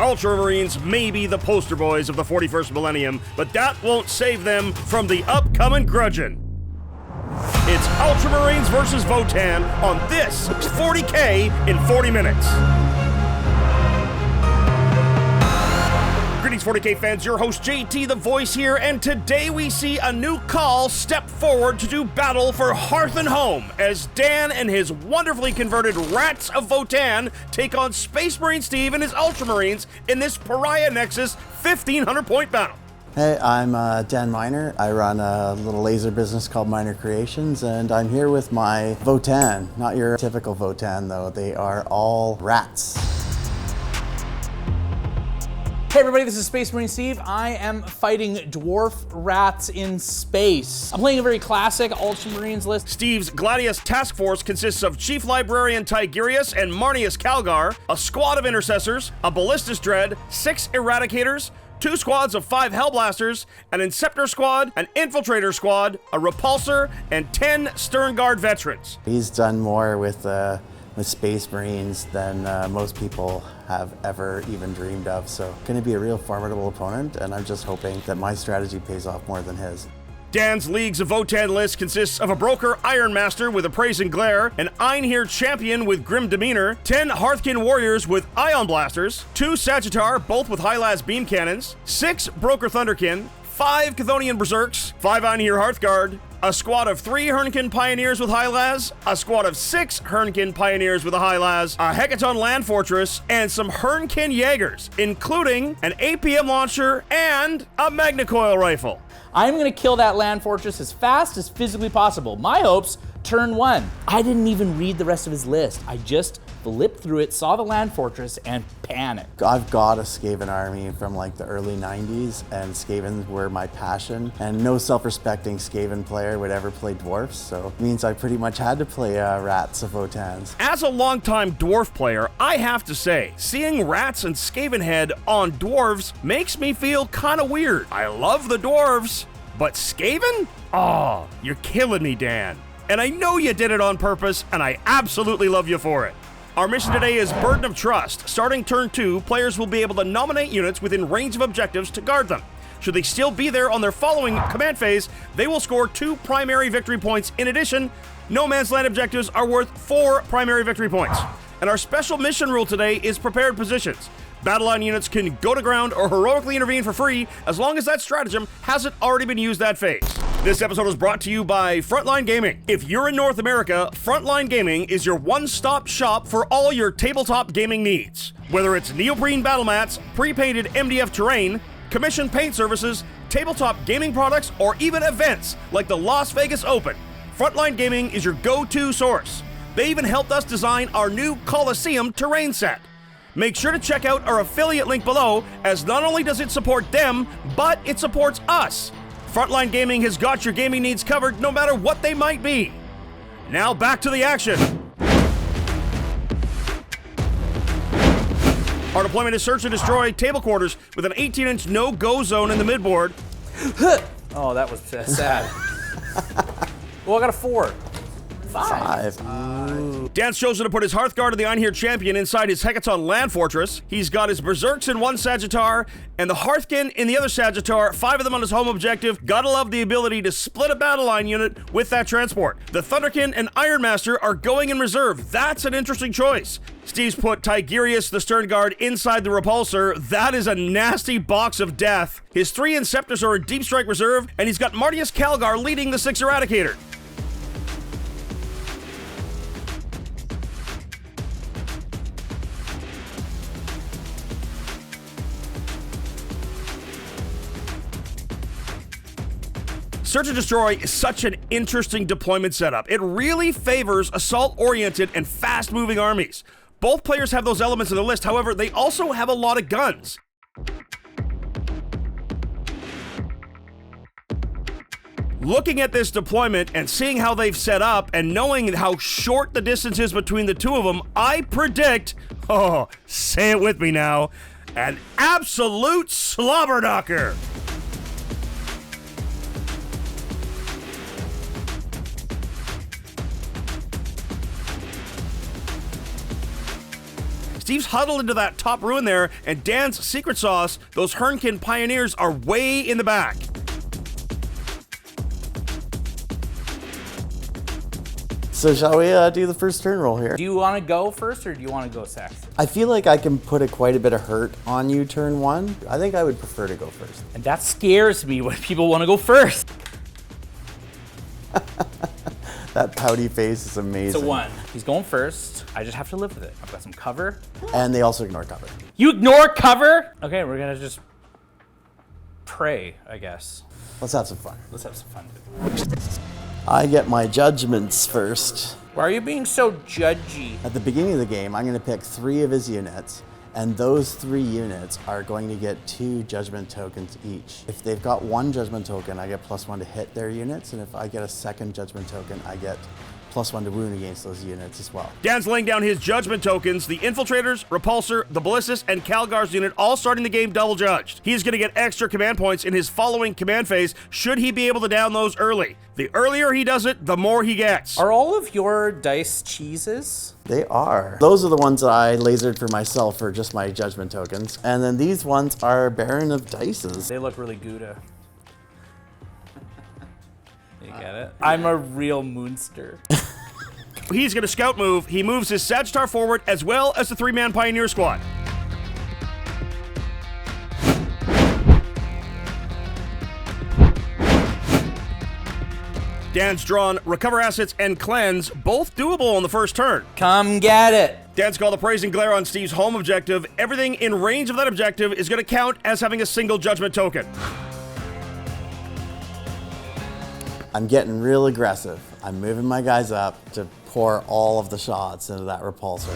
Ultramarines may be the poster boys of the 41st millennium, but that won't save them from the upcoming grudging. It's Ultramarines versus Votann on this 40K in 40 minutes. Greetings 40K fans, your host JT the Voice here, and today we see a new call step forward to do battle for hearth and home as Dan and his wonderfully converted Rats of Votann take on Space Marine Steve and his Ultramarines in this Pariah Nexus 1500 point battle. Hey, I'm Dan Miner. I run a little laser business called Miner Creations, and I'm here with my Votann. Not your typical Votann, though. They are all rats. Hey everybody, this is Space Marine Steve. I am fighting dwarf rats in space. I'm playing a very classic Ultramarines list. Steve's Gladius task force consists of Chief Librarian Tigurius and Marnius Calgar, a squad of intercessors, a ballistas dread, 6 eradicators, 2 squads of 5 Hellblasters, an Inceptor squad, an Infiltrator squad, a Repulsor, and 10 Stern Guard veterans. He's done more with Space Marines than most people have ever even dreamed of. So going to be a real formidable opponent, and I'm just hoping that my strategy pays off more than his. Dan's Leagues of Votann list consists of a Broker Iron Master with Appraising Glare, an Einhir Champion with Grim Demeanor, 10 Hearthkin Warriors with Ion Blasters, 2 Sagittar, both with High-Las Beam Cannons, 6 Broker Thunderkin, 5 Chthonian Berserks, 5 Einhir Hearthguard, a squad of 3 Hernkin Pioneers with High-Las, a squad of 6 Hernkin Pioneers with a High-Las, a Hecaton Land Fortress, and some Hernkin Jaegers, including an APM launcher and a Magnacoil rifle. I'm gonna kill that land fortress as fast as physically possible. My hopes, turn 1. I didn't even read the rest of his list. I just flipped through it, saw the land fortress, and panicked. I've got a Skaven army from like the early 90s, and Skavens were my passion, and no self-respecting Skaven player would ever play dwarfs, so it means I pretty much had to play Rats of Votanns. As a longtime dwarf player, I have to say, seeing Rats and Skaven head on dwarves makes me feel kind of weird. I love the dwarves, but Skaven? Oh, you're killing me, Dan. And I know you did it on purpose, and I absolutely love you for it. Our mission today is Burden of Trust. Starting turn 2, players will be able to nominate units within range of objectives to guard them. Should they still be there on their following command phase, they will score 2 primary victory points. In addition, no man's land objectives are worth 4 primary victory points. And our special mission rule today is prepared positions. Battle line units can go to ground or heroically intervene for free as long as that stratagem hasn't already been used that phase. This episode is brought to you by Frontline Gaming. If you're in North America, Frontline Gaming is your one-stop shop for all your tabletop gaming needs. Whether it's neoprene battle mats, pre-painted MDF terrain, commissioned paint services, tabletop gaming products, or even events like the Las Vegas Open, Frontline Gaming is your go-to source. They even helped us design our new Coliseum terrain set. Make sure to check out our affiliate link below, as not only does it support them, but it supports us. Frontline Gaming has got your gaming needs covered no matter what they might be. Now back to the action. Our deployment is search and destroy table quarters with an 18-inch no-go zone in the midboard. Oh, that was sad. Well, I got a 4. 5. Dan's chosen to put his Hearthguard of the Einhir Champion inside his Hecaton Land Fortress. He's got his Berserks in one Sagittar, and the Hearthkin in the other Sagittar, 5 of them on his home objective. Gotta love the ability to split a battle line unit with that transport. The Thunderkin and Iron Master are going in reserve. That's an interesting choice. Steve's put Tigurius, the Stern Guard, inside the Repulsor. That is a nasty box of death. His 3 Inceptors are a Deep Strike reserve, and he's got Marnius Calgar leading the 6 Eradicator. Search and Destroy is such an interesting deployment setup. It really favors assault-oriented and fast-moving armies. Both players have those elements in the list, however, they also have a lot of guns. Looking at this deployment and seeing how they've set up and knowing how short the distance is between the two of them, I predict, oh, say it with me now, an absolute slobber knocker. Steve's huddled into that top ruin there, and Dan's secret sauce, those Hernkin Pioneers, are way in the back. So shall we do the first turn roll here? Do you want to go first or do you want to go second? I feel like I can put quite a bit of hurt on you turn 1. I think I would prefer to go first. And that scares me when people want to go first. That pouty face is amazing. It's a 1. He's going first. I just have to live with it. I've got some cover. And they also ignore cover. You ignore cover? Okay, we're gonna just pray, I guess. Let's have some fun. Let's have some fun. I get my judgments first. Why are you being so judgy? At the beginning of the game, I'm going to pick 3 of his units, and those 3 units are going to get 2 judgment tokens each. If they've got 1 judgment token, I get +1 to hit their units, and if I get a second judgment token, I get +1 to wound against those units as well. Dan's laying down his judgment tokens. The Infiltrators, Repulsor, the Ballistas, and Calgar's unit all starting the game double judged. He's going to get extra command points in his following command phase should he be able to down those early. The earlier he does it, the more he gets. Are all of your dice cheeses? They are. Those are the ones that I lasered for myself for just my judgment tokens. And then these ones are Baron of Dices. They look really Gouda. You get it? I'm a real moonster. He's going to scout move. He moves his Sagittar forward as well as the 3-man Pioneer squad. Dan's drawn Recover Assets and Cleanse, both doable on the first turn. Come get it. Dan's called Appraising Glare on Steve's home objective. Everything in range of that objective is going to count as having a single judgment token. I'm getting real aggressive. I'm moving my guys up to pour all of the shots into that repulsor.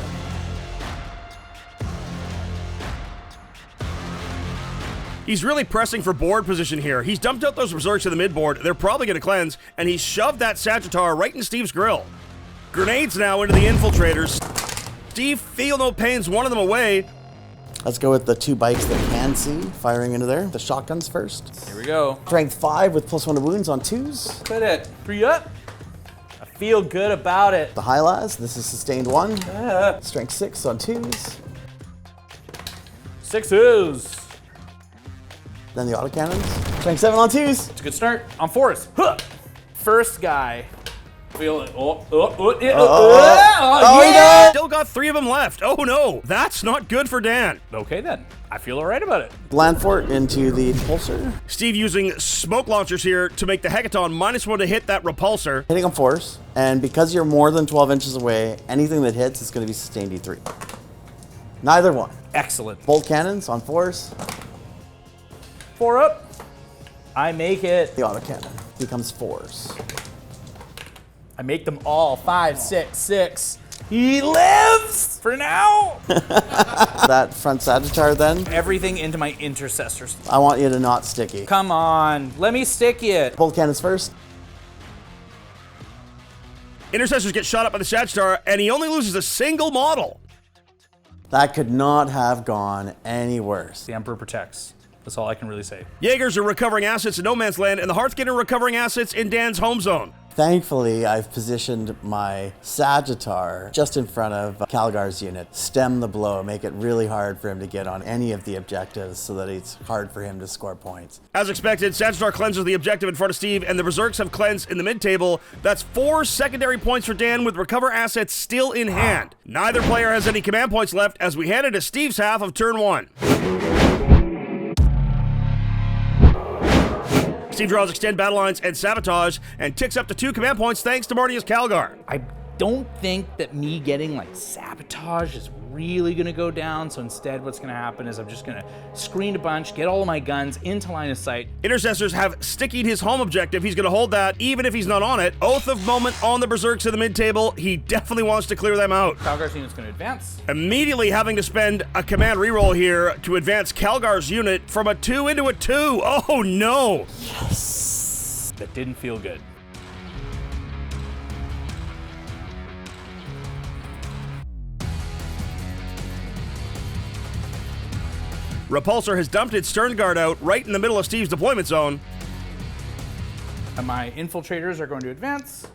He's really pressing for board position here. He's dumped out those Berserks in the mid-board. They're probably going to cleanse, and he's shoved that Sagittar right in Steve's grill. Grenades now into the Infiltrators. Steve, feel no pains, one of them away. Let's go with the 2 bikes that can see, firing into there. The shotguns first. Here we go. Strength 5 with +1 to wounds on 2s. Put it. 3 up. I feel good about it. The Hylas, this is sustained 1. Strength 6 on 2s. 6s. Then the autocannons. Strength 7 on 2s. It's a good start. On 4s. Huh. First guy. Feel it. Yeah. Still got 3 of them left. Oh no, that's not good for Dan. Okay then. I feel all right about it. Land fort into the repulsor. Steve using smoke launchers here to make the Hecaton -1 to hit that repulsor. Hitting on 4s. And because you're more than 12 inches away, anything that hits is going to be sustained D3. Neither one. Excellent. Bolt cannons on 4s. 4 up. I make it. The autocannon becomes 4s. I make them all 5, 6, 6. He lives for now. That front Sagittar then, Everything into my intercessors. I want you to not sticky. Come on, let me stick it. Bolt cannons first. Intercessors get shot up by the Sagittar, and he only loses a single model. That could not have gone any worse. The Emperor protects. That's all I can really say. Jaegers are recovering assets in no man's land, and the Hearthkit are recovering assets in Dan's home zone. Thankfully, I've positioned my Sagittar just in front of Calgar's unit. Stem the blow, make it really hard for him to get on any of the objectives so that it's hard for him to score points. As expected, Sagittar cleanses the objective in front of Steve, and the Berserks have cleansed in the mid-table. That's 4 secondary points for Dan with recover assets still in hand. Neither player has any command points left as we head into Steve's half of turn 1. Steve draws Extend Battle Lines and Sabotage and ticks up to 2 command points thanks to Marnia's Calgar. I don't think that me getting like Sabotage is really gonna go down, so instead what's gonna happen is I'm just gonna screen a bunch, get all of my guns into line of sight. Intercessors have stickied his home objective. He's gonna hold that even if he's not on it. Oath of Moment on the Berserks in the mid-table. He definitely wants to clear them out. Calgar's unit's gonna advance. Immediately having to spend a command reroll here to advance Calgar's unit from a 2 into a 2. Oh no! That didn't feel good. Repulsor has dumped its Stern Guard out right in the middle of Steve's deployment zone. And my infiltrators are going to advance.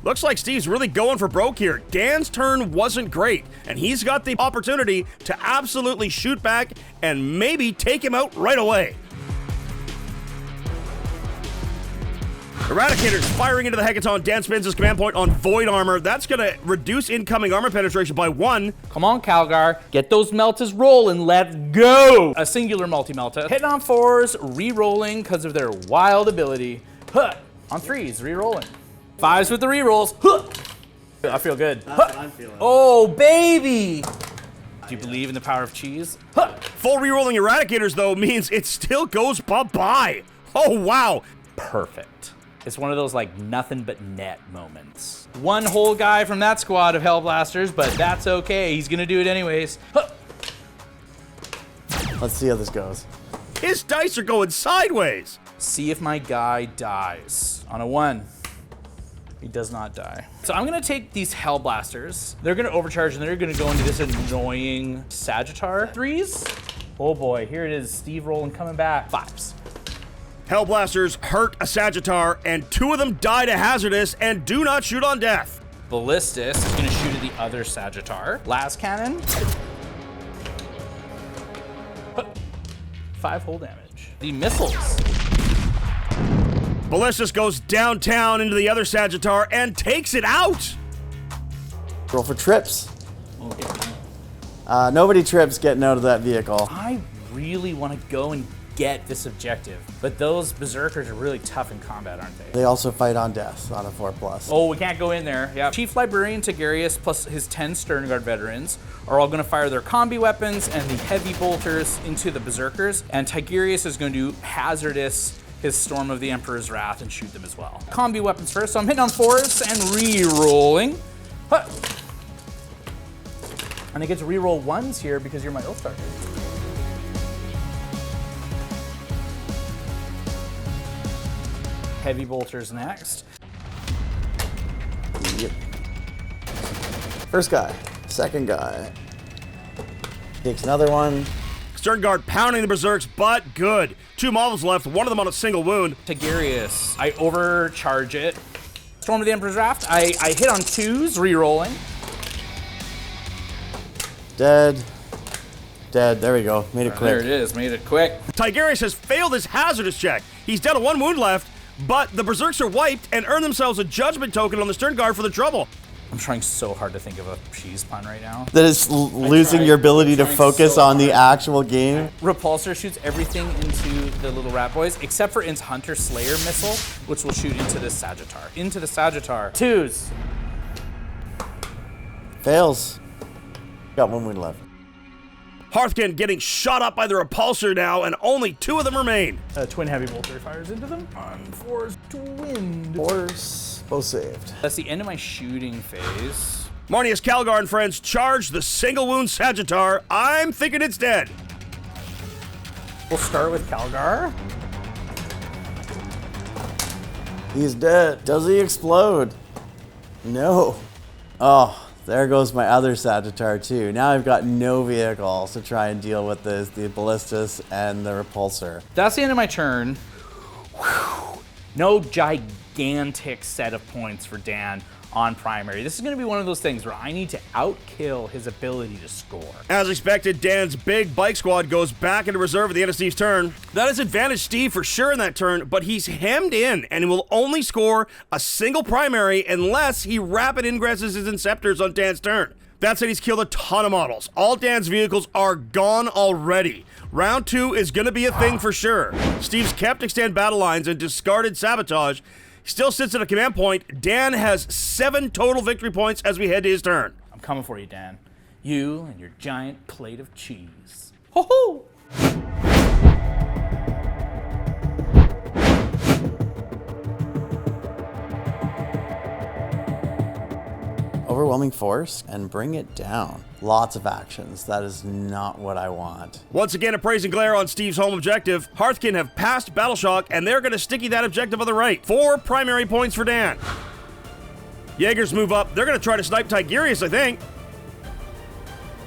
Looks like Steve's really going for broke here. Dan's turn wasn't great, and he's got the opportunity to absolutely shoot back and maybe take him out right away. Eradicator's firing into the Hecaton. Dan spins his command point on Void Armor. That's going to reduce incoming armor penetration by 1. Come on, Calgar. Get those meltas rolling. Let's go. A singular multi-melta. Hitting on 4s, re-rolling because of their wild ability. Huh. On 3s, re-rolling. 5s with the re-rolls. Huh. I feel good. That's what I'm feeling. Oh, baby. Do you believe in the power of cheese? Huh. Full re-rolling Eradicators, though, means it still goes bye-bye. Oh, wow. Perfect. It's one of those like nothing but net moments. One whole guy from that squad of Hellblasters, but that's okay. He's gonna do it anyways. Huh. Let's see how this goes. His dice are going sideways. See if my guy dies. On a 1, he does not die. So I'm gonna take these Hellblasters. They're gonna overcharge and they're gonna go into this annoying Sagittar. 3s. Oh boy, here it is. Steve rolling, coming back. 5s. Hellblasters hurt a Sagittar, and 2 of them die to Hazardous and do not shoot on death. Ballistus is gonna shoot at the other Sagittar. Last cannon. 5 hull damage. The missiles. Ballistus goes downtown into the other Sagittar and takes it out. Roll for trips. Okay. Nobody trips getting out of that vehicle. I really want to go and get this objective, but those berserkers are really tough in combat, aren't they? They also fight on death on a 4+. Oh, we can't go in there. Yeah. Chief Librarian Tigurius plus his 10 Sternguard veterans are all going to fire their combi weapons and the heavy bolters into the berserkers, and Tigurius is going to hazardous his Storm of the Emperor's Wrath and shoot them as well. Combi weapons first, so I'm hitting on 4s and re-rolling. Huh. And I get to re-roll 1s here because you're my Ilfstar. Heavy bolters next. Yep. First guy, second guy. Takes another one. Sternguard pounding the berserks, but good. 2 models left, one of them on a single wound. Tigurius, I overcharge it. Storm of the Emperor's Wrath, I hit on 2s, re-rolling. Dead. Dead, there we go. Made it quick. There it is, made it quick. Tigurius has failed his hazardous check. He's down to 1 wound left, but the berserks are wiped and earn themselves a judgment token on the Sternguard for the trouble. I'm trying so hard to think of a cheese pun right now. That is losing your ability to focus on the actual game. Repulsor shoots everything into the little rat boys, except for its Hunter Slayer missile, which will shoot into the Sagittar. Into the Sagittar. 2s. Fails. Got 1 wound left. Hearthkin getting shot up by the repulsor now, and only 2 of them remain. Twin heavy bolter fires into them. On 4s, twinned. 4s, both saved. That's the end of my shooting phase. Marnius Calgar and friends charge the single wound Sagittar. I'm thinking it's dead. We'll start with Calgar. He's dead. Does he explode? No. Oh, there goes my other Sagittar too. Now I've got no vehicles to try and deal with the Ballistus and the Repulsor. That's the end of my turn. Whew. No gigantic set of points for Dan on primary. This is going to be one of those things where I need to outkill his ability to score. As expected, Dan's big bike squad goes back into reserve at the end of Steve's turn. That has advantaged Steve for sure in that turn, but he's hemmed in and will only score a single primary unless he rapid ingresses his Inceptors on Dan's turn. That said, he's killed a ton of models. All Dan's vehicles are gone already. Round 2 is going to be a thing for sure. Steve's kept extend battle lines and discarded sabotage. He still sits at a command point. Dan has 7 total victory points as we head to his turn. I'm coming for you, Dan. You and your giant plate of cheese. Ho-ho! Overwhelming force and bring it down. Lots of actions. That is not what I want. Once again, a praise and glare on Steve's home objective. Hearthkin have passed Battle Shock, and they're going to sticky that objective on the right. 4 primary points for Dan. Jaegers move up. They're going to try to snipe Tigurius, I think.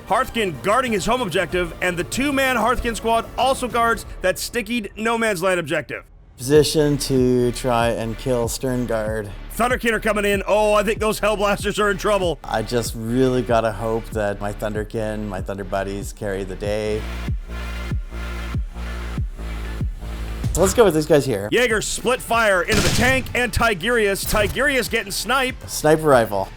Hearthkin guarding his home objective, and the 2-man Hearthkin squad also guards that stickied no man's land objective. Position to try and kill Sternguard. Thunderkin are coming in. Oh, I think those Hellblasters are in trouble. I just really gotta hope that my Thunderkin, my Thunder Buddies carry the day. So let's go with these guys here. Jaeger split fire into the tank and Tigurius. Tigurius getting sniped. Sniper rifle.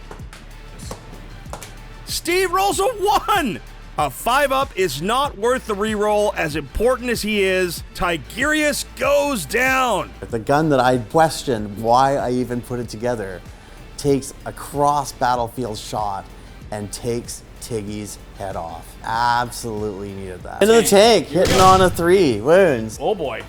Steve rolls a 1. A 5-up is not worth the reroll. As important as he is, Tigurius goes down. The gun that I questioned why I even put it together takes a cross battlefield shot and takes Tiggy's head off. Absolutely needed that. Into the tank, hitting on a 3 wounds. Oh boy.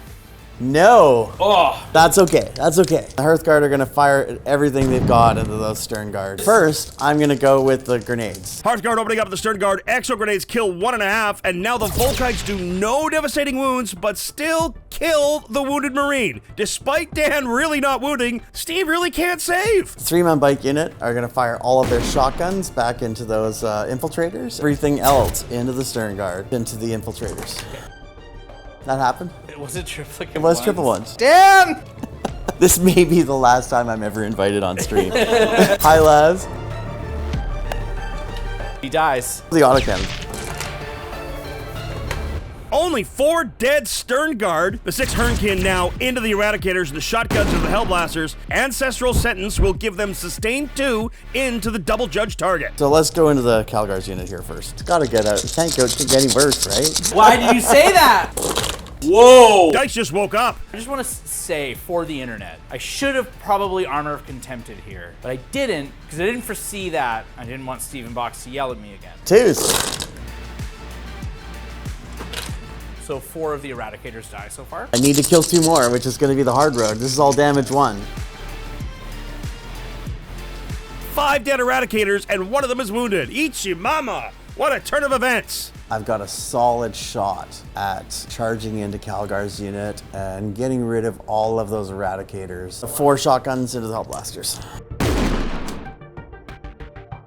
No. Oh. That's okay. That's okay. The Hearthguard are going to fire everything they've got into those Sternguard. First, I'm going to go with the grenades. Hearthguard opening up the Sternguard. Exo grenades kill 1.5, and now the Volkites do no devastating wounds, but still kill the wounded Marine. Despite Dan really not wounding, Steve really can't save. 3-man bike unit are going to fire all of their shotguns back into those infiltrators. Everything else into the Sternguard, into the infiltrators. That happened? Was it triplicate? It was triple ones. Damn! This may be the last time I'm ever invited on stream. Hi, lads. He dies. The autocannon. Only 4 dead Sternguard. The 6 Hernkin now into the Eradicators and the shotguns of the Hellblasters. Ancestral Sentence will give them sustained 2 into the double judge target. So let's go into the Calgar's unit here first. It's gotta get out. It can't go get any worse, right? Why did you say that? Whoa! Dice just woke up. I just want to say for the internet, I should have probably Armor of Contempted here, but I didn't because I didn't foresee that. I didn't want Steven Box to yell at me again. 2s. So 4 of the Eradicators die so far. I need to kill 2 more, which is gonna be the hard road. This is all damage 1. 5 dead Eradicators, and 1 of them is wounded. Ichimama! What a turn of events! I've got a solid shot at charging into Calgar's unit and getting rid of all of those Eradicators. 4 shotguns into the Hellblasters.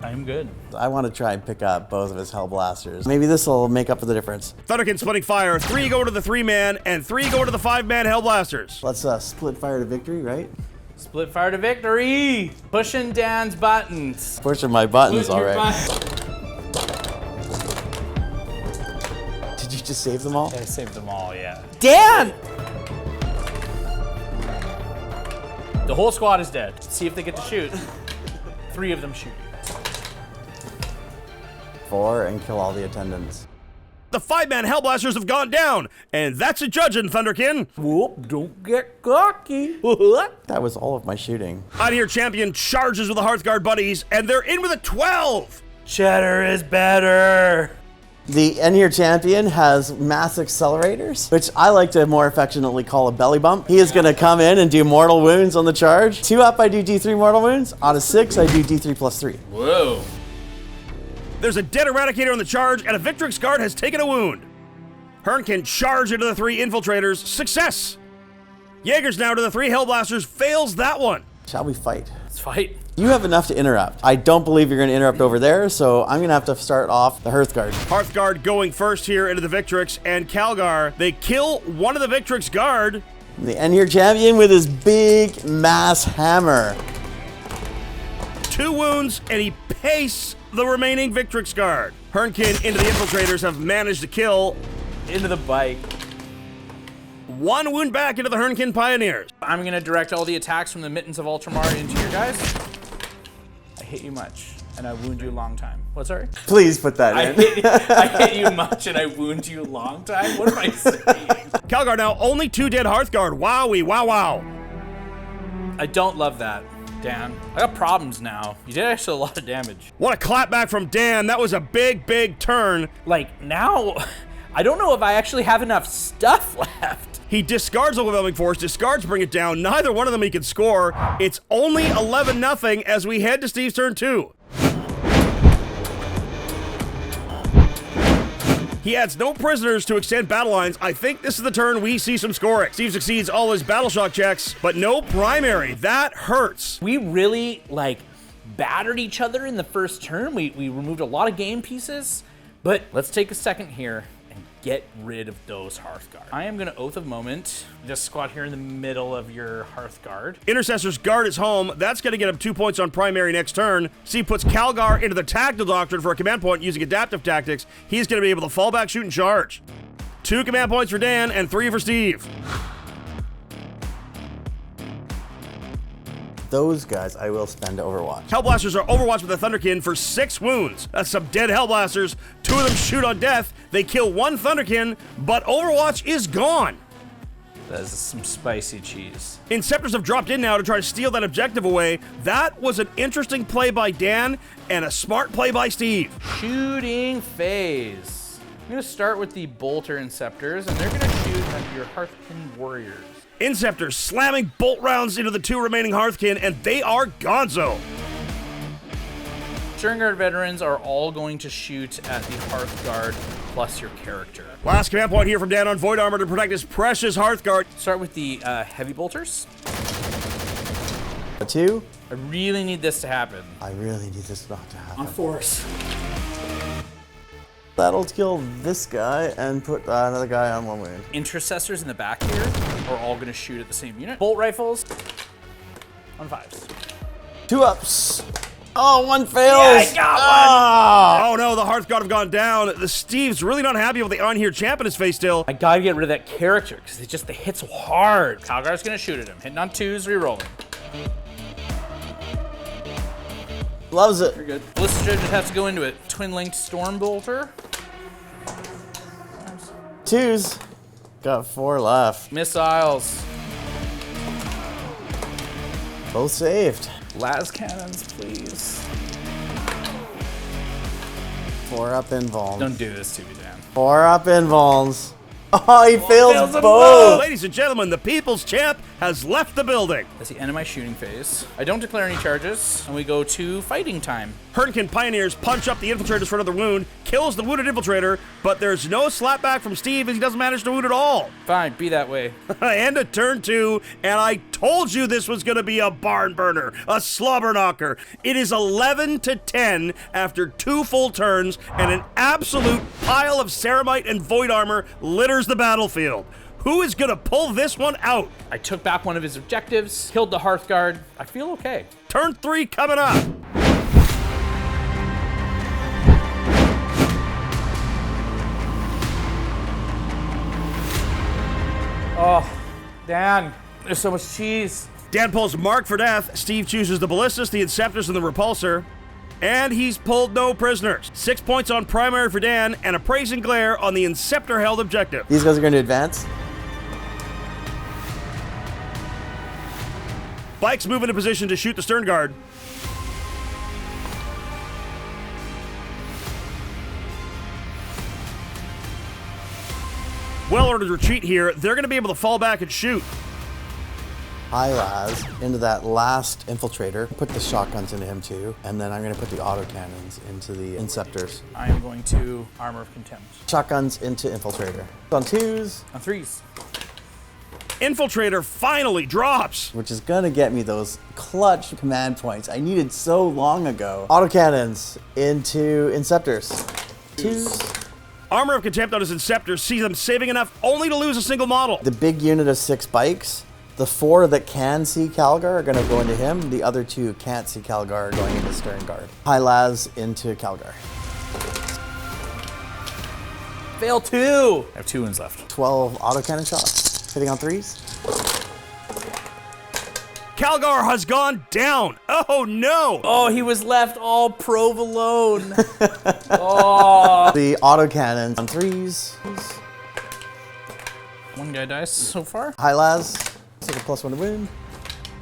I'm good. I want to try and pick up both of his Hellblasters. Maybe this will make up for the difference. Thunderkin splitting fire. 3 go to the 3-man, and 3 go to the 5-man Hellblasters. Let's split fire to victory, right? Split fire to victory! Pushing Dan's buttons. Pushing my buttons, Push your alright. buttons. Did you just save them all? I saved them all, yeah. Dan! The whole squad is dead. Let's see if they get to shoot. 3 of them shoot. 4 and kill all the attendants. The 5-man Hellblasters have gone down, and that's a judging, Thunderkin. Whoop, don't get cocky. That was all of my shooting. Out here, Champion charges with the Hearthguard buddies, and they're in with a 12. Cheddar is better. The Enir Champion has mass accelerators, which I like to more affectionately call a belly bump. He is going to come in and do mortal wounds on the charge. 2 up, I do D3 mortal wounds. Out of 6, I do D3 plus 3. Whoa. There's a dead Eradicator on the charge, and a Victrix guard has taken a wound. Hearn can charge into the 3 infiltrators. Success! Jaeger's now to the 3 Hellblasters. Fails that one. Shall we fight? Let's fight. You have enough to interrupt. I don't believe you're going to interrupt over there, so I'm going to have to start off the Hearthguard. Hearthguard going first here into the Victrix, and Calgar, they kill one of the Victrix guard. The Enir Champion with his big mass hammer. 2 wounds, and he pastes the remaining Victrix guard. Hernkin into the infiltrators have managed to kill. Into the bike. 1 wound back into the Hernkin Pioneers. I'm going to direct all the attacks from the Mittens of Ultramar into your guys. I hit you much, and I wound you a long time. What, sorry? Please put that in. I hit you much, and I wound you a long time? What am I saying? Calgar now only 2 dead Hearthguard. Wowie, wow, wow. I don't love that, Dan. I got problems now. You did actually a lot of damage. What a clapback from Dan. That was a big, big turn. Like, now, I don't know if I actually have enough stuff left. He discards overwhelming force, discards bring it down. Neither one of them he can score. It's only 11-0 as we head to Steve's turn 2. He adds no prisoners to extend battle lines. I think this is the turn we see some scoring. Steve succeeds all his battle shock checks, but no primary. That hurts. We really, like, battered each other in the first turn. We removed a lot of game pieces, but let's take a second here and get rid of those Hearthguard. I am gonna Oath of Moment. Just squat here in the middle of your Hearthguard. Intercessor's guard is home. That's going to get him 2 points on primary next turn. Steve puts Calgar into the Tactical Doctrine for a command point using adaptive tactics. He's going to be able to fall back, shoot, and charge. 2 command points for Dan and 3 for Steve. Those guys I will spend to Overwatch. Hellblasters are overwatched with the Thunderkin for 6 wounds. That's some dead Hellblasters. 2 of them shoot on death. They kill 1 Thunderkin, but Overwatch is gone. That is some spicy cheese. Inceptors have dropped in now to try to steal that objective away. That was an interesting play by Dan and a smart play by Steve. Shooting phase. I'm gonna start with the Bolter Inceptors, and they're gonna shoot at your Hearthkin Warriors. Inceptors slamming bolt rounds into the 2 remaining Hearthkin, and they are gonzo. Sternguard veterans are all going to shoot at the Hearthguard plus your character. Last command point here from Dan on Void Armor to protect his precious Hearthguard. Start with the Heavy Bolters. A 2. I really need this to happen. I really need this not to happen. On force. That'll kill this guy and put another guy on 1 wound. Intercessors in the back here are all going to shoot at the same unit. Bolt rifles on 5s. 2 ups. Oh, 1 fails. Yeah, I got Oh no, the Hearthguard have gone down. The Steve's really not happy with the on here champ in his face still. I gotta get rid of that character because they hit so hard. Calgar's gonna shoot at him. Hitting on 2s, rerolling. Loves it. You're good. Ballista just has to go into it. Twin-linked Storm Bolter. 2s. Got 4 left. Missiles. Both saved. Las cannons, please. 4 up invulns. Don't do this to me, Dan. 4 up invulns. Oh, he fails fails them both. Ladies and gentlemen, the people's champ has left the building. That's the end of my shooting phase. I don't declare any charges, and we go to fighting time. Hernkin Pioneers punch up the infiltrators for another wound, kills the wounded infiltrator, but there's no slapback from Steve as he doesn't manage to wound at all. Fine, be that way. And a turn 2, and I told you this was going to be a barn burner, a slobber knocker. It is 11-10 after 2 full turns, and an absolute pile of Ceramite and Void Armor litters the battlefield. Who is going to pull this one out? I took back one of his objectives, killed the Hearthguard. I feel okay. Turn 3 coming up. Oh, Dan, there's so much cheese. Dan pulls Mark for death. Steve chooses the Ballistas, the Inceptors, and the Repulsor. And he's pulled no prisoners. 6 points on primary for Dan, and a praise and glare on the Inceptor-held objective. These guys are going to advance. Bikes move into position to shoot the Stern Guard. Well-ordered retreat here. They're going to be able to fall back and shoot. Las into that last infiltrator. Put the shotguns into him too. And then I'm going to put the autocannons into the Inceptors. I am going to Armor of Contempt. Shotguns into infiltrator. On 2s. On 3s. Infiltrator finally drops. Which is going to get me those clutch command points I needed so long ago. Autocannons into Inceptors. 2s. Armor of Contempt on his Inceptor sees them saving enough only to lose a single model. The big unit of 6 bikes. The 4 that can see Calgar are going to go into him. The other 2 can't see Calgar going into Stern Guard. High Las into Calgar. Fail 2. I have 2 wounds left. 12 autocannon shots. Hitting on 3s. Calgar has gone down. Oh no. Oh, he was left all provolone. Oh. The autocannons on 3s. 1 guy dies so far. High Las. Take a +1 to wound.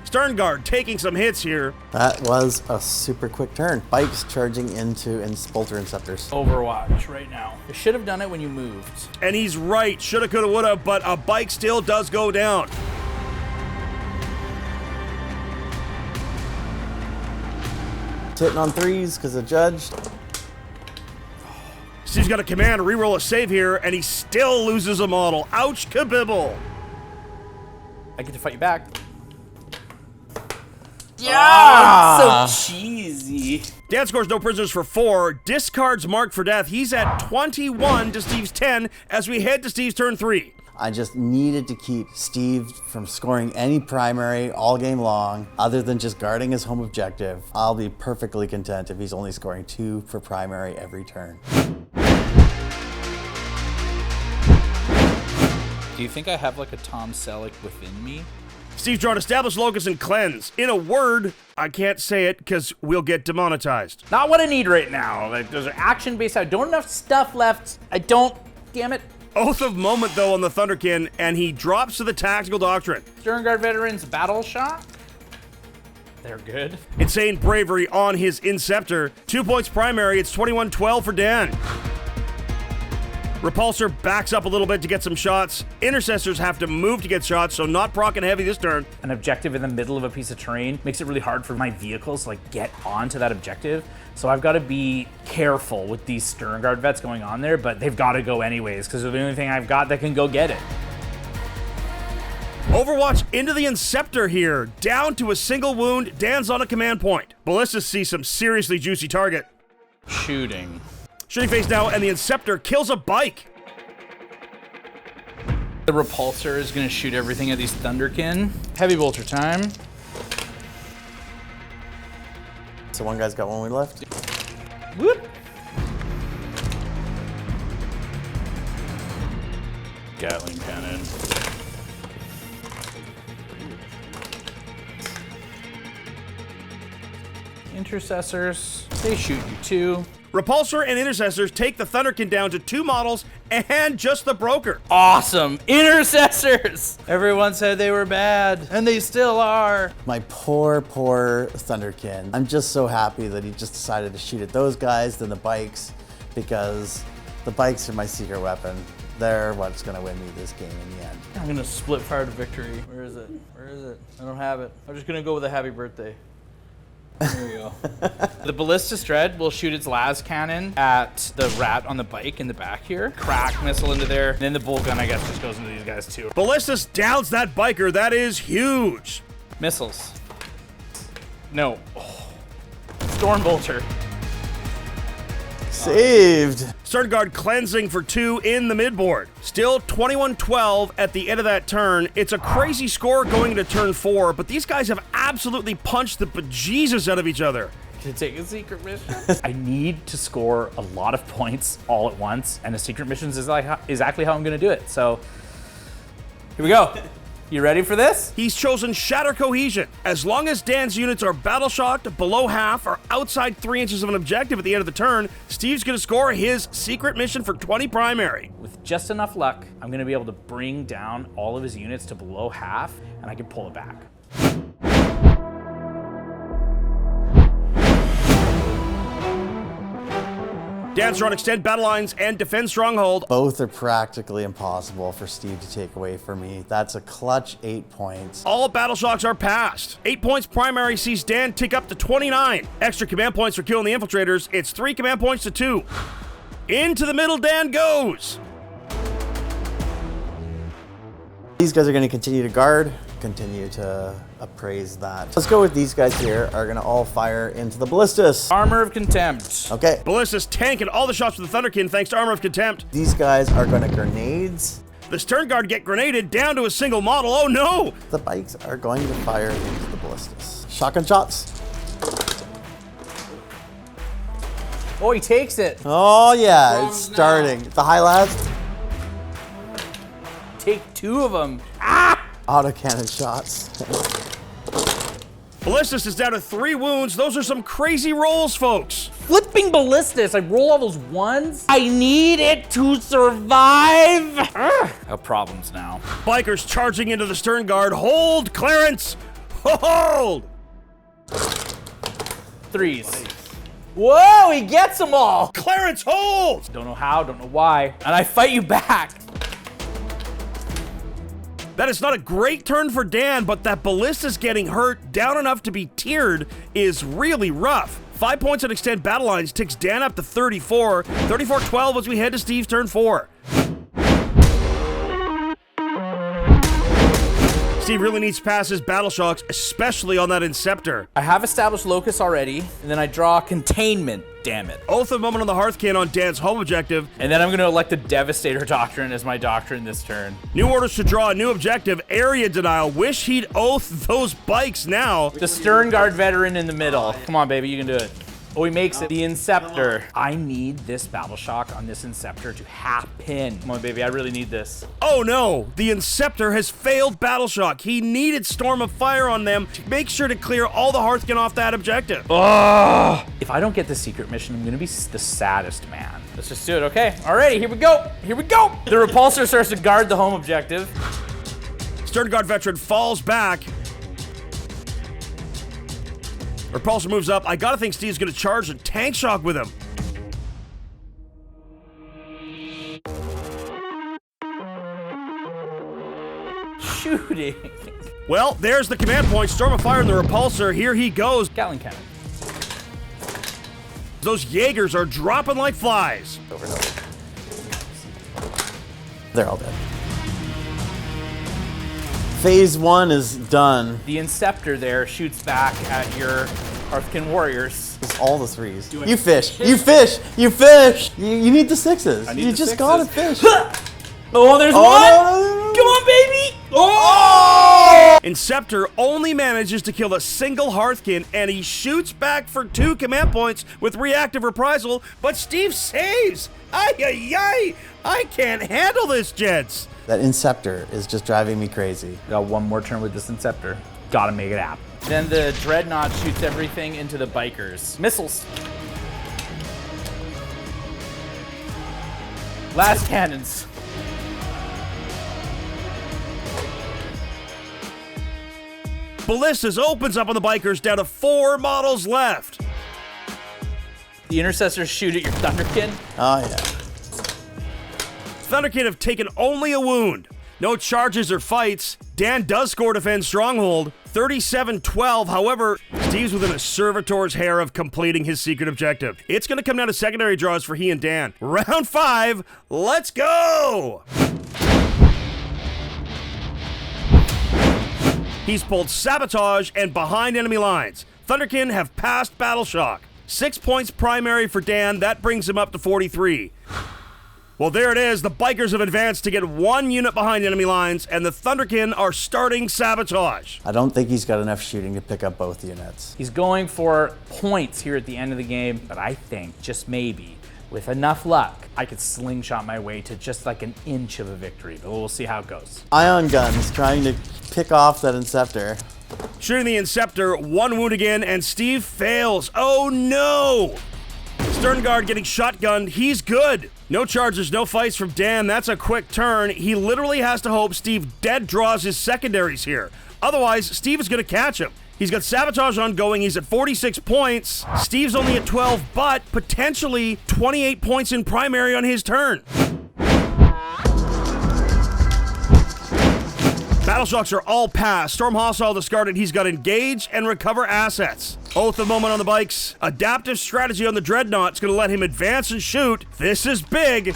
Stern Guard taking some hits here. That was a super quick turn. Bikes charging into Bolter Inceptors. Overwatch right now. You should have done it when you moved. And he's right. Shoulda, coulda, woulda, but a bike still does go down. Hitting on 3s because of Judge. Steve's got a command to reroll a save here, and he still loses a model. Ouch, kabibble. I get to fight you back. Yeah, it's so cheesy. Dan scores no prisoners for 4, discards marked for death. He's at 21 to Steve's 10 as we head to Steve's turn 3. I just needed to keep Steve from scoring any primary all game long, other than just guarding his home objective. I'll be perfectly content if he's only scoring 2 for primary every turn. Do you think I have like a Tom Selleck within me? Steve's drawn Establish Locus and Cleanse. In a word, I can't say it because we'll get demonetized. Not what I need right now. Like, those are action-based. I don't have enough stuff left. I don't. Damn it. Oath of Moment, though, on the Thunderkin, and he drops to the Tactical Doctrine. Sternguard Veterans Battle Shock. They're good. Insane Bravery on his Inceptor. 2 points primary. It's 21-12 for Dan. Repulsor backs up a little bit to get some shots. Intercessors have to move to get shots, so not procking heavy this turn. An objective in the middle of a piece of terrain makes it really hard for my vehicles to like get onto that objective. So I've got to be careful with these Sternguard vets going on there, but they've got to go anyways because they're the only thing I've got that can go get it. Overwatch into the Inceptor here. Down to a single wound. Dan's on a command point. Ballistas sees some seriously juicy target. Shooting. Shooting face now, and the Inceptor kills a bike. The Repulsor is going to shoot everything at these Thunderkin. Heavy Bolter time. So one guy's got one we left. Whoop. Gatling cannon. Intercessors, they shoot you too. Repulsor and Intercessors take the Thunderkin down to 2 models and just the Broker. Awesome. Intercessors! Everyone said they were bad, and they still are. My poor Thunderkin. I'm just so happy that he just decided to shoot at those guys than the bikes, because the bikes are my secret weapon. They're what's gonna win me this game in the end. I'm gonna split fire to victory. Where is it? Where is it? I don't have it. I'm just gonna go with a happy birthday. There we go. The Ballistas Dread will shoot its las cannon at the rat on the bike in the back here. Crack missile into there. And then the bolt gun, I guess, just goes into these guys too. Ballistas downs that biker. That is huge. Missiles. No. Oh. Storm Bolter. Saved. Sternguard cleansing for 2 in the midboard. Still 21-12 at the end of that turn. It's a crazy score going into turn 4, but these guys have absolutely punched the bejesus out of each other. Can I take a secret mission? I need to score a lot of points all at once, and the secret missions is like exactly how I'm going to do it. So here we go. You ready for this? He's chosen Shatter Cohesion. As long as Dan's units are battle shocked, below half, or outside 3 inches of an objective at the end of the turn, Steve's gonna score his secret mission for 20 primary. With just enough luck, I'm gonna be able to bring down all of his units to below half, and I can pull it back. Dan's drawn Extend Battle Lines and Defend Stronghold. Both are practically impossible for Steve to take away from me. That's a clutch 8 points. All battle shocks are passed. 8 points primary sees Dan tick up to 29. Extra command points for killing the infiltrators. It's 3 command points to 2. Into the middle Dan goes. These guys are going to continue to guard, continue to appraise that. Let's go with these guys here are going to all fire into the Ballistas. Armor of Contempt. Okay. Ballistas tanking all the shots with the Thunderkin thanks to Armor of Contempt. These guys are going to grenades. The Sternguard get grenaded down to a single model. Oh no! The bikes are going to fire into the Ballistas. Shotgun shots. Oh, he takes it. Oh yeah, it's starting. The high labs. Take 2 of them. Ah! Autocannon shots. Ballistas is down to 3 wounds. Those are some crazy rolls, folks. Flipping Ballistas. I roll all those ones. I need it to survive. I have problems now. Bikers charging into the Sternguard. Hold, Clarence. Hold. 3s. Whoa, he gets them all. Clarence holds. Don't know how, don't know why. And I fight you back. That is not a great turn for Dan, but that Ballista's getting hurt down enough to be tiered is really rough. 5 points on Extend Battle Lines ticks Dan up to 34. 34-12 as we head to Steve's turn 4. Steve's Steve really needs to pass his battle shocks, especially on that Inceptor. I have established Locus already, and then I draw Containment, damn it. Oath of Moment on the Hearthkin on Dan's home objective. And then I'm gonna elect the Devastator Doctrine as my doctrine this turn. New orders to draw a new objective, Area Denial. Wish he'd oath those bikes now. The Stern Guard Veteran in the middle. Come on, baby, you can do it. Oh, he makes it. The Inceptor. I need this Battle Shock on this Inceptor to happen. Come on, baby, I really need this. Oh no, the Inceptor has failed Battle Shock. He needed Storm of Fire on them to make sure to clear all the Hearthkin off that objective. Ugh. If I don't get the secret mission, I'm gonna be the saddest man. Let's just do it, okay? Alrighty, here we go. Here we go. The Repulsor starts to guard the home objective. Stern Guard Veteran falls back. Repulsor moves up. I gotta think Steve's gonna charge a Tank Shock with him. Shooting. Well, there's the command point. Storm of Fire and the Repulsor. Here he goes. Gatling Cannon. Those Jaegers are dropping like flies. Over and over. They're all dead. Phase 1 is done. The Inceptor there shoots back at your Hearthkin Warriors. It's all the 3s. You fish. You fish. You fish. You need the 6s. You just gotta fish. Oh, there's one! No. Come on, baby! Oh! Inceptor only manages to kill a single Hearthkin, and he shoots back for 2 command points with reactive reprisal, but Steve saves! Ay, ay, ay! I can't handle this, gents! That Inceptor is just driving me crazy. Got one more turn with this Inceptor. Gotta make it happen. Then the Dreadnought shoots everything into the Bikers. Missiles. Last cannons. Ballistas opens up on the Bikers, down to 4 models left. The Intercessors shoot at your Thunderkin. Oh, yeah. Thunderkin have taken only a wound. No charges or fights. Dan does score Defend Stronghold. 37-12, however, Steve's within a servitor's hair of completing his secret objective. It's going to come down to secondary draws for he and Dan. Round 5, let's go! He's pulled Sabotage and behind enemy lines. Thunderkin have passed Battle Shock. 6 points primary for Dan, that brings him up to 43. Well, there it is. The Bikers have advanced to get 1 unit behind enemy lines, and the Thunderkin are starting Sabotage. I don't think he's got enough shooting to pick up both units. He's going for points here at the end of the game, but I think, just maybe, with enough luck, I could slingshot my way to just like an inch of a victory, but we'll see how it goes. Ion Guns trying to pick off that Inceptor. Shooting the Inceptor, 1 wound again, and Steve fails. Oh no! Stern Guard getting shotgunned, he's good. No charges, no fights from Dan, that's a quick turn. He literally has to hope Steve dead draws his secondaries here. Otherwise, Steve is gonna catch him. He's got Sabotage ongoing, he's at 46 points. Steve's only at 12, but potentially 28 points in primary on his turn. Battle Shocks are all passed. Storm Hostile discarded. He's got Engage and Recover Assets. Oath of Moment on the Bikes. Adaptive Strategy on the Dreadnought's going to let him advance and shoot. This is big.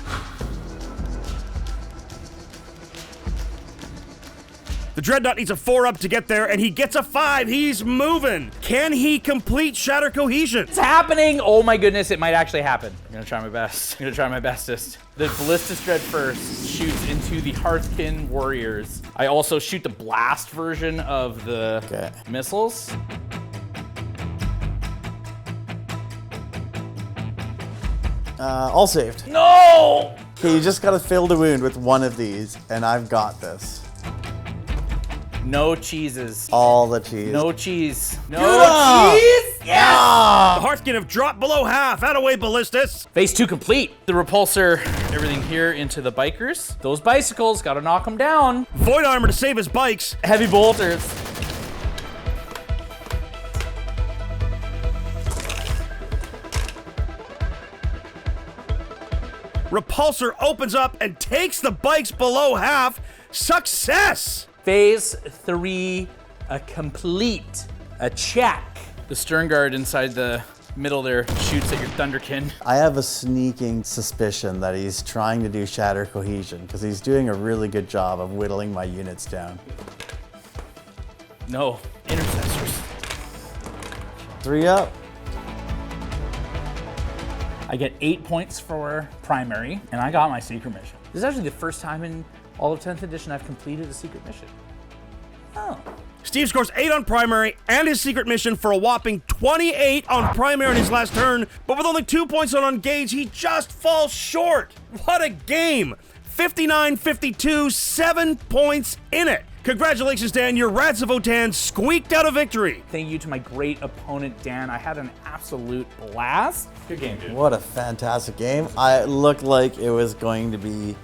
The Dreadnought needs a 4-up to get there, and he gets a 5. He's moving. Can he complete Shatter Cohesion? It's happening! Oh my goodness, it might actually happen. I'm gonna try my best. I'm gonna try my bestest. The Ballistas Dread first shoots into the Hearthkin Warriors. I also shoot the blast version of the missiles. All saved. No! Okay, you just gotta fill the wound with 1 of these, and I've got this. No cheeses. All the cheese. No cheese. No cheese? Yes! The Hearthkin have dropped below half. Outaway Ballistas. Phase 2 complete. The Repulsor, everything here into the Bikers. Those bicycles, gotta knock them down. Void Armor to save his bikes. Heavy bolters. Repulsor opens up and takes the bikes below half. Success! Phase 3, a complete, a check. The Stern Guard inside the middle there shoots at your Thunderkin. I have a sneaking suspicion that he's trying to do Shatter Cohesion because he's doing a really good job of whittling my units down. No, intercessors. 3 up. I get 8 points for primary, and I got my secret mission. This is actually the first time in all of 10th edition I've completed a secret mission. Oh. Steve scores 8 on primary and his secret mission for a whopping 28 on primary in his last turn, but with only 2 points on Gauge, he just falls short. What a game! 59-52, 7 points in it. Congratulations, Dan. Your Rats of Votann squeaked out a victory. Thank you to my great opponent, Dan. I had an absolute blast. Good game, dude. What a fantastic game. I looked like it was going to be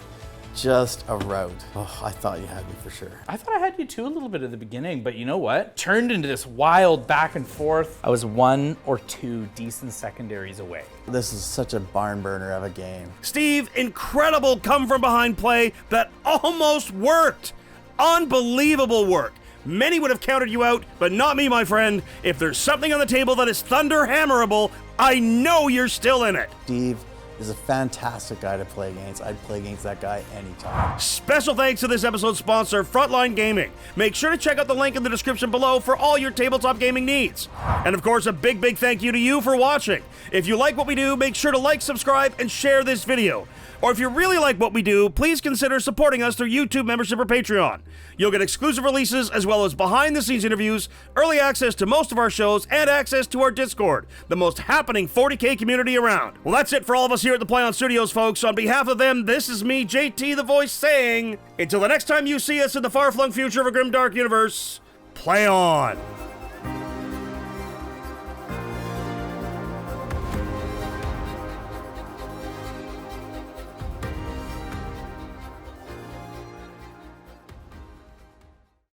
just a rout. Oh, I thought you had me for sure. I thought I had you too a little bit at the beginning, but you know what? Turned into this wild back and forth. I was 1 or 2 decent secondaries away. This is such a barn burner of a game. Steve, incredible come from behind play that almost worked. Unbelievable work. Many would have counted you out, but not me, my friend. If there's something on the table that is thunder hammerable, I know you're still in it. Steve is a fantastic guy to play against. I'd play against that guy anytime. Special thanks to this episode's sponsor, Frontline Gaming. Make sure to check out the link in the description below for all your tabletop gaming needs. And of course, a big thank you to you for watching. If you like what we do, make sure to like, subscribe, and share this video. Or if you really like what we do, please consider supporting us through YouTube membership or Patreon. You'll get exclusive releases as well as behind-the-scenes interviews, early access to most of our shows, and access to our Discord, the most happening 40K community around. Well, that's it for all of us here at the Play On Studios, folks. On behalf of them, this is me, JT the Voice, saying, until the next time you see us in the far-flung future of a grimdark universe, play on!